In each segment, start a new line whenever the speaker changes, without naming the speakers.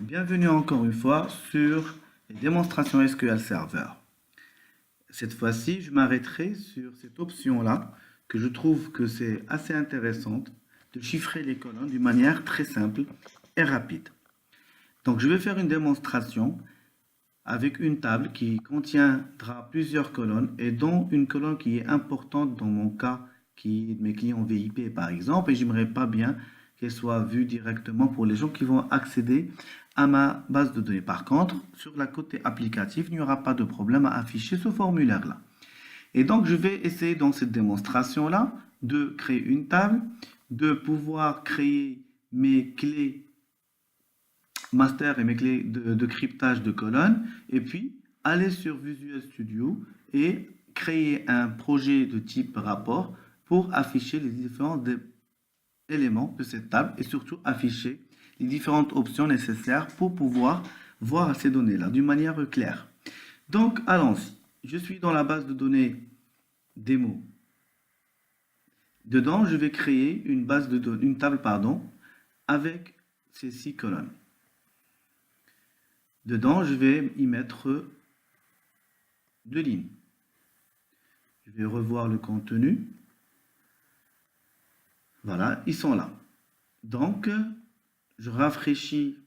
Bienvenue encore une fois sur les démonstrations SQL Server. Cette fois-ci, je m'arrêterai sur cette option-là que je trouve que c'est assez intéressante de chiffrer les colonnes d'une manière très simple et rapide. Donc, je vais faire une démonstration avec une table qui contiendra plusieurs colonnes et dont une colonne qui est importante dans mon cas, qui est de mes clients VIP par exemple, et j'aimerais pas bien qu'elle soit vue directement pour les gens qui vont accéder à ma base de données. Par contre, sur la côté applicatif, il n'y aura pas de problème à afficher ce formulaire-là. Et donc, je vais essayer dans cette démonstration-là de créer une table, de pouvoir créer mes clés master et mes clés de cryptage de colonnes, et puis aller sur Visual Studio et créer un projet de type rapport pour afficher les différents éléments de cette table et surtout afficher les différentes options nécessaires pour pouvoir voir ces données-là d'une manière claire. Donc, allons-y. Je suis dans la base de données démo. Dedans, je vais créer une base de données, une table, pardon, avec ces 6 colonnes. Dedans, je vais y mettre 2 lignes. Je vais revoir le contenu. Voilà, ils sont là. Donc, je rafraîchis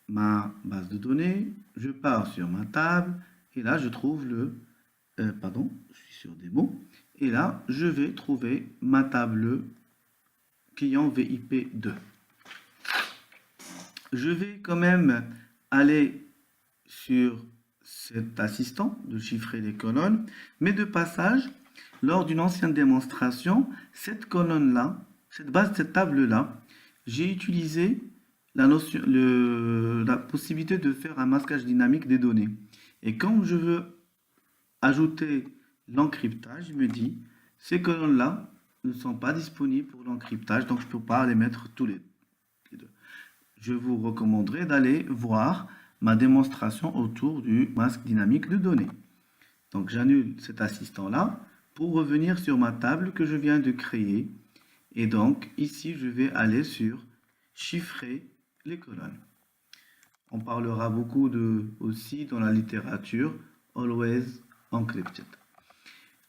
ma base de données, je pars sur ma table, et là, je trouve pardon, je suis sur démo, et là, je vais trouver ma table client VIP 2. Je vais quand même aller sur cet assistant de chiffrer les colonnes, mais de passage, lors d'une ancienne démonstration, cette colonne-là, cette table-là, j'ai utilisé la possibilité de faire un masquage dynamique des données. Et quand je veux ajouter l'encryptage, je me dis, ces colonnes-là ne sont pas disponibles pour l'encryptage, donc je ne peux pas les mettre tous les deux. Je vous recommanderais d'aller voir ma démonstration autour du masque dynamique de données. Donc j'annule cet assistant-là pour revenir sur ma table que je viens de créer. Et donc ici, je vais aller sur chiffrer les colonnes. On parlera beaucoup aussi dans la littérature Always Encrypted.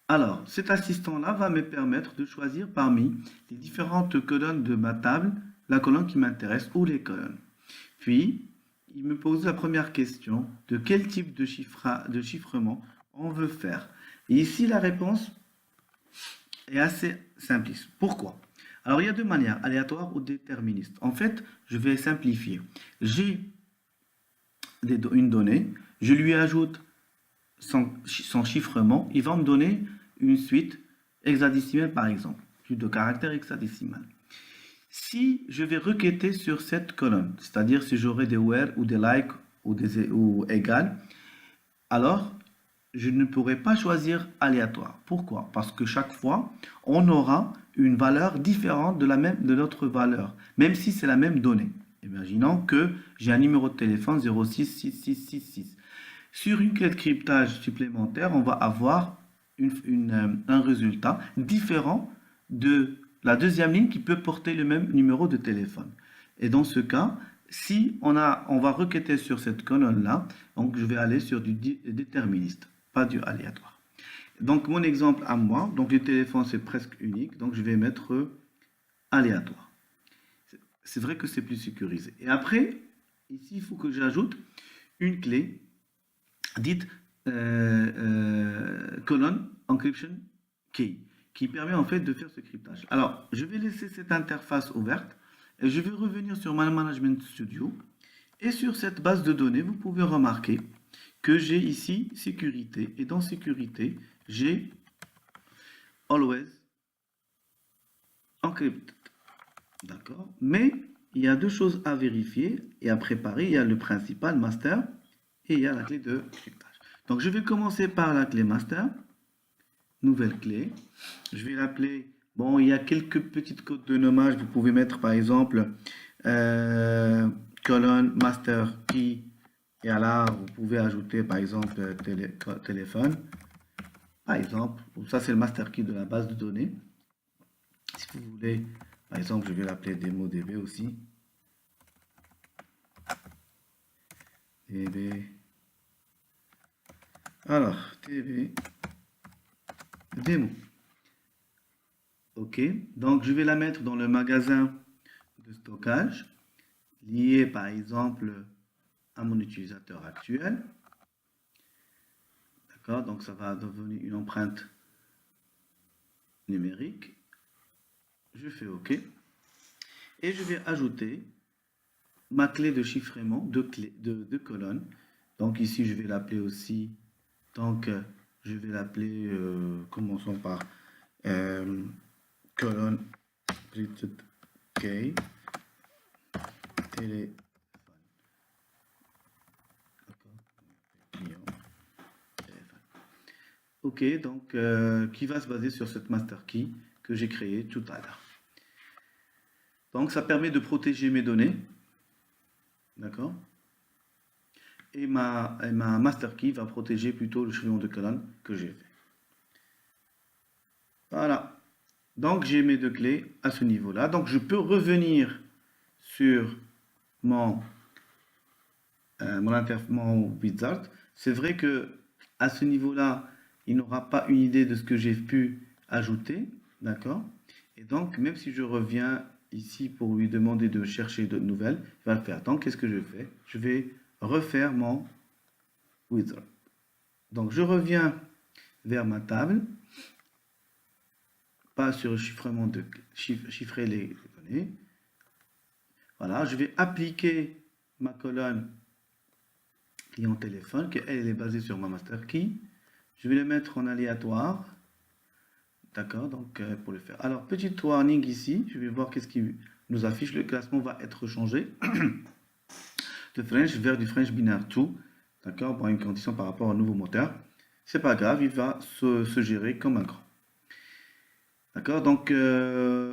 Alors, cet assistant-là va me permettre de choisir parmi les différentes colonnes de ma table la colonne qui m'intéresse ou les colonnes. Puis, il me pose la première question de quel type de chiffrement on veut faire. Et ici, la réponse est assez simpliste. Pourquoi? Alors, il y a deux manières, aléatoire ou déterministe. En fait, je vais simplifier. J'ai une donnée, je lui ajoute son chiffrement, il va me donner une suite hexadécimale par exemple, suite de caractères hexadécimal. Si je vais requêter sur cette colonne, c'est-à-dire si j'aurai des where ou des like ou égal, alors je ne pourrai pas choisir aléatoire. Pourquoi? Parce que chaque fois, on aura une valeur différente de notre valeur, même si c'est la même donnée. Imaginons que j'ai un numéro de téléphone 066666. Sur une clé de cryptage supplémentaire, on va avoir un résultat différent de la deuxième ligne qui peut porter le même numéro de téléphone. Et dans ce cas, si on va requêter sur cette colonne-là, donc je vais aller sur du déterministe, pas du aléatoire. Donc mon exemple à moi, donc le téléphone c'est presque unique, donc je vais mettre aléatoire. C'est vrai que c'est plus sécurisé. Et après, ici il faut que j'ajoute une clé dite colonne encryption key, qui permet en fait de faire ce cryptage. Alors, je vais laisser cette interface ouverte et je vais revenir sur My Management Studio. Et sur cette base de données, vous pouvez remarquer que j'ai ici sécurité. Et dans sécurité, j'ai always encrypted. D'accord? Mais il y a deux choses à vérifier et à préparer. Il y a le principal master et il y a la clé de cryptage. Donc, je vais commencer par la clé master. Nouvelle clé. Je vais l'appeler. Bon, il y a quelques petites codes de nommage. Vous pouvez mettre par exemple colonne master key. Et là, vous pouvez ajouter par exemple téléphone. Par exemple, ça c'est le master key de la base de données. Si vous voulez, par exemple, je vais l'appeler DemoDB aussi. TB. Alors, TB démo. OK. Donc, je vais la mettre dans le magasin de stockage, lié par exemple à mon utilisateur actuel. D'accord? Donc, ça va devenir une empreinte numérique. Je fais OK. Et je vais ajouter ma clé de chiffrement de colonne. Donc, ici, je vais l'appeler aussi. Donc, je vais l'appeler, commençons par colonne printed key téléphone. Client, téléphone. OK, donc qui va se baser sur cette master key que j'ai créée tout à l'heure. Donc, ça permet de protéger mes données. D'accord? Et ma master key va protéger plutôt le chiffrement de colonne que j'ai fait. Voilà. Donc, j'ai mes deux clés à ce niveau-là. Donc, je peux revenir sur mon, mon wizard. C'est vrai que à ce niveau-là, il n'aura pas une idée de ce que j'ai pu ajouter. D'accord? Et donc, même si je reviens ici pour lui demander de chercher de nouvelles, il va le faire. Donc, qu'est-ce que je fais? Je vais refaire mon wizard. Donc, je reviens vers ma table. Pas sur le chiffrement de chiffrer les données. Voilà, je vais appliquer ma colonne client téléphone, qui elle est basée sur ma master key. Je vais le mettre en aléatoire. D'accord, donc pour le faire. Alors, petit warning ici, je vais voir qu'est-ce qui nous affiche. Le classement va être changé de French vers du French binaire 2. D'accord, pour une condition par rapport au nouveau moteur. C'est pas grave, il va se gérer comme un grand. D'accord, donc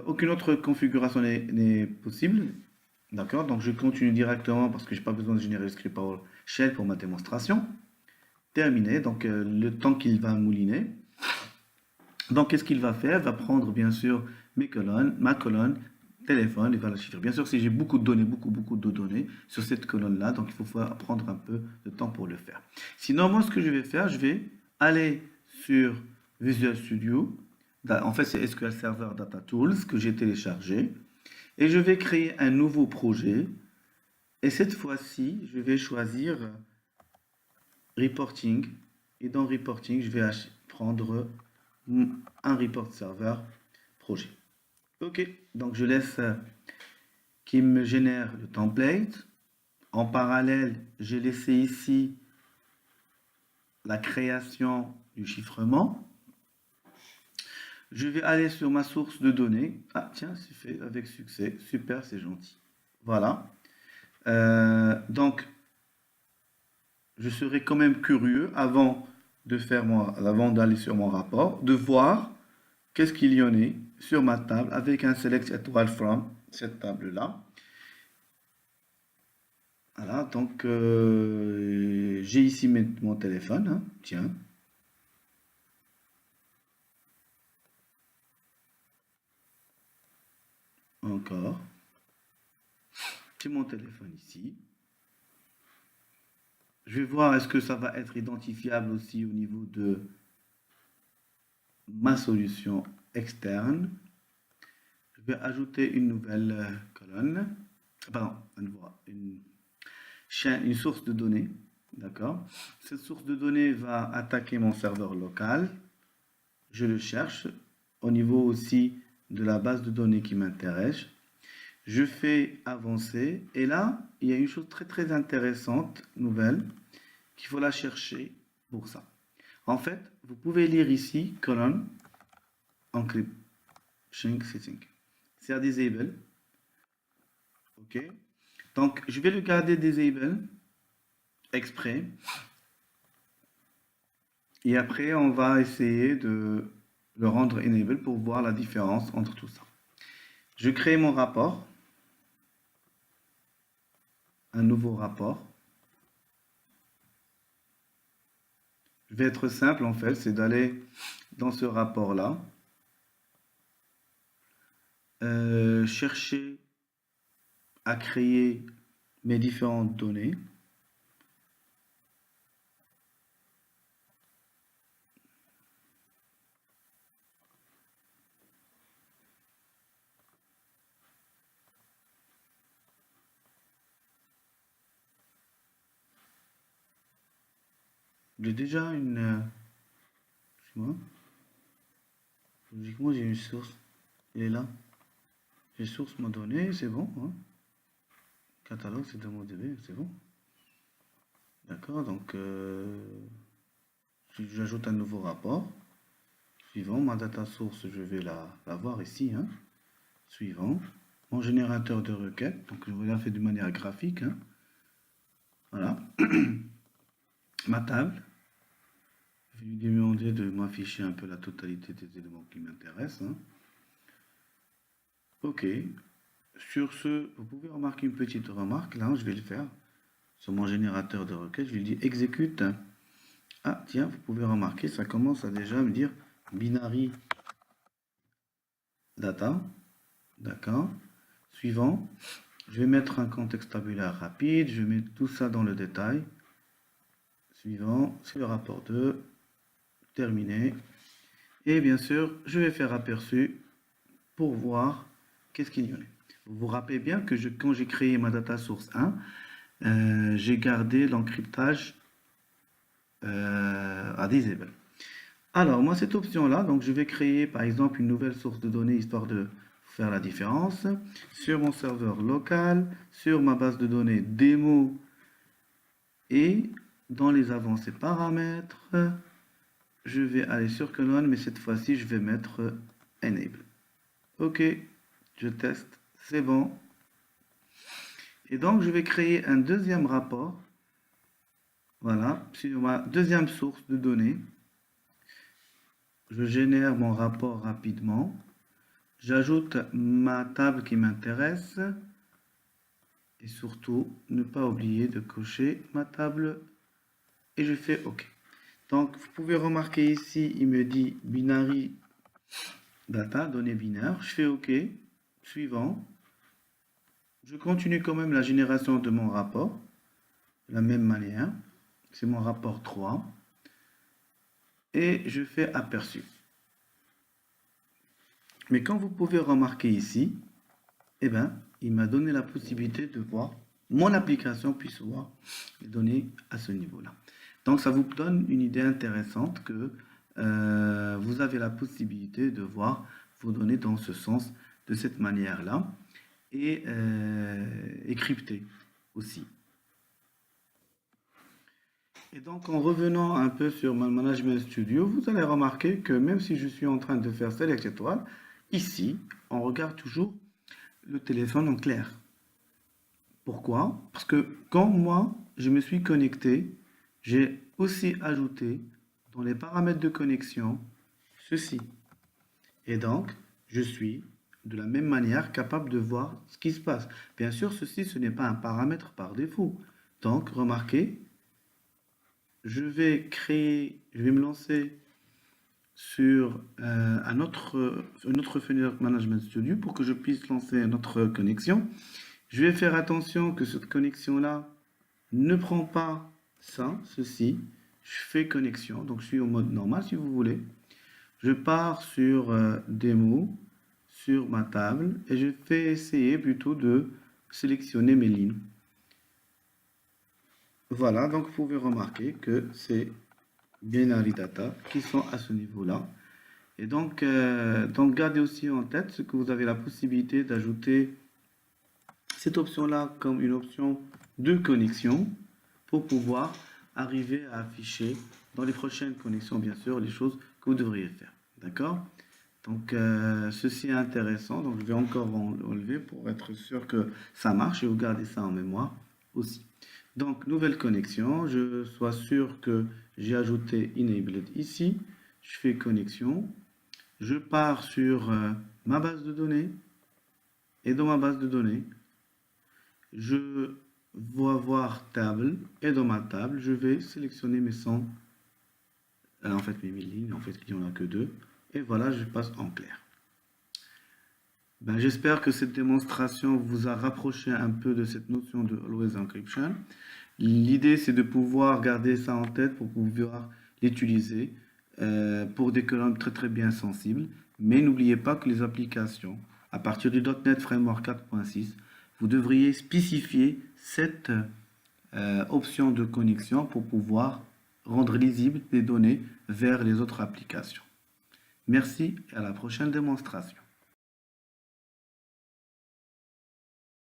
aucune autre configuration n'est possible. D'accord, donc je continue directement parce que je n'ai pas besoin de générer le script PowerShell pour ma démonstration. Terminé, donc le temps qu'il va mouliner. Donc qu'est-ce qu'il va faire? Il va prendre bien sûr mes colonnes, ma colonne, téléphone, il va la chiffrer. Bien sûr, si j'ai beaucoup de données, beaucoup de données sur cette colonne-là, donc il faut prendre un peu de temps pour le faire. Sinon, moi, ce que je vais faire, je vais aller sur Visual Studio. En fait, c'est SQL Server Data Tools que j'ai téléchargé. Et je vais créer un nouveau projet. Et cette fois-ci, je vais choisir Reporting. Et dans Reporting, je vais prendre un report server projet. OK, donc je laisse qu'il me génère le template. En parallèle, j'ai laissé ici la création du chiffrement. Je vais aller sur ma source de données. Ah tiens, c'est fait avec succès. Super, c'est gentil. Voilà. Donc, je serai quand même curieux avant d'aller sur mon rapport, de voir qu'est-ce qu'il y en a sur ma table avec un select étoile from cette table-là. Voilà, donc j'ai ici mon téléphone, hein, tiens. Encore. J'ai mon téléphone ici. Je vais voir est-ce que ça va être identifiable aussi au niveau de ma solution externe. Je vais ajouter une nouvelle colonne. Pardon, une source de données. D'accord. Cette source de données va attaquer mon serveur local. Je le cherche au niveau aussi de la base de données qui m'intéresse. Je fais avancer et là, il y a une chose très intéressante, nouvelle, qu'il faut la chercher pour ça. En fait, vous pouvez lire ici colonne encryption setting. C'est à disable. OK. Donc, je vais le garder disable exprès. Et après, on va essayer de le rendre enable pour voir la différence entre tout ça. Je crée mon rapport. Un nouveau rapport. Je vais être simple en fait, c'est d'aller dans ce rapport-là, chercher à créer mes différentes données. j'ai déjà une... excuse-moi. Logiquement, j'ai une source. Elle est là. J'ai source m'a donné, c'est bon. Hein. Catalogue, c'est DynamoDB, c'est bon. D'accord, donc si j'ajoute un nouveau rapport. Suivant, ma data source, je vais la voir ici. Hein. Suivant, mon générateur de requête, donc je vais la faire de manière graphique. Hein. Voilà. Ma table. Je vais lui demander de m'afficher un peu la totalité des éléments qui m'intéressent. Hein. Ok. Sur ce, vous pouvez remarquer une petite remarque. Là, je vais le faire. Sur mon générateur de requête, je lui dis exécute. Ah, tiens, vous pouvez remarquer, ça commence à déjà me dire binary data. D'accord. Suivant, je vais mettre un contexte tabulaire rapide. Je mets tout ça dans le détail. Suivant, c'est le rapport 2. Terminé. Et bien sûr, je vais faire aperçu pour voir qu'est-ce qu'il y en a. Vous vous rappelez bien que quand j'ai créé ma data source 1, j'ai gardé l'encryptage à disable. Alors, moi, cette option-là, donc je vais créer par exemple une nouvelle source de données histoire de faire la différence sur mon serveur local, sur ma base de données démo et dans les avancées paramètres, je vais aller sur Canon, mais cette fois-ci, je vais mettre Enable. Ok, je teste, c'est bon. Et donc, je vais créer un deuxième rapport. Voilà, sur ma deuxième source de données. Je génère mon rapport rapidement. J'ajoute ma table qui m'intéresse. Et surtout, ne pas oublier de cocher ma table. Et je fais OK. Donc, vous pouvez remarquer ici, il me dit binary data, données binaires. Je fais OK. Suivant. Je continue quand même la génération de mon rapport. De la même manière. C'est mon rapport 3. Et je fais aperçu. Mais quand vous pouvez remarquer ici, eh ben, il m'a donné la possibilité de voir, mon application puisse voir les données à ce niveau-là. Donc ça vous donne une idée intéressante que vous avez la possibilité de voir vos données dans ce sens, de cette manière-là, et cryptées aussi. Et donc en revenant un peu sur mon Management Studio, vous allez remarquer que même si je suis en train de faire Select étoile, ici, on regarde toujours le téléphone en clair. Pourquoi? Parce que quand moi, je me suis connecté, j'ai aussi ajouté dans les paramètres de connexion ceci. Et donc, je suis de la même manière capable de voir ce qui se passe. Bien sûr, ceci, ce n'est pas un paramètre par défaut. Donc, remarquez, je vais me lancer sur une autre fenêtre Management Studio pour que je puisse lancer notre connexion. Je vais faire attention que cette connexion-là ne prend pas ça, ceci. Je fais connexion, donc je suis au mode normal si vous voulez. Je pars sur démo, sur ma table, et je fais essayer plutôt de sélectionner mes lignes. Voilà, donc vous pouvez remarquer que c'est binary data qui sont à ce niveau-là. Et donc gardez aussi en tête ce que vous avez la possibilité d'ajouter cette option-là comme une option de connexion pour pouvoir arriver à afficher dans les prochaines connexions, bien sûr, les choses que vous devriez faire. D'accord? Donc, ceci est intéressant. Donc, je vais encore enlever pour être sûr que ça marche et vous gardez ça en mémoire aussi. Donc, nouvelle connexion. Je sois sûr que j'ai ajouté Enabled ici. Je fais connexion. Je pars sur ma base de données. Et dans ma base de données, je vais voir table. Et dans ma table, je vais sélectionner mes 100. En fait, mes 1000 lignes. En fait, il n'y en a que 2. Et voilà, je passe en clair. Ben, j'espère que cette démonstration vous a rapproché un peu de cette notion de Always Encryption. L'idée, c'est de pouvoir garder ça en tête pour pouvoir l'utiliser pour des colonnes très très bien sensibles. Mais n'oubliez pas que les applications, à partir du .NET Framework 4.6, vous devriez spécifier cette option de connexion pour pouvoir rendre lisibles les données vers les autres applications. Merci et à la prochaine démonstration.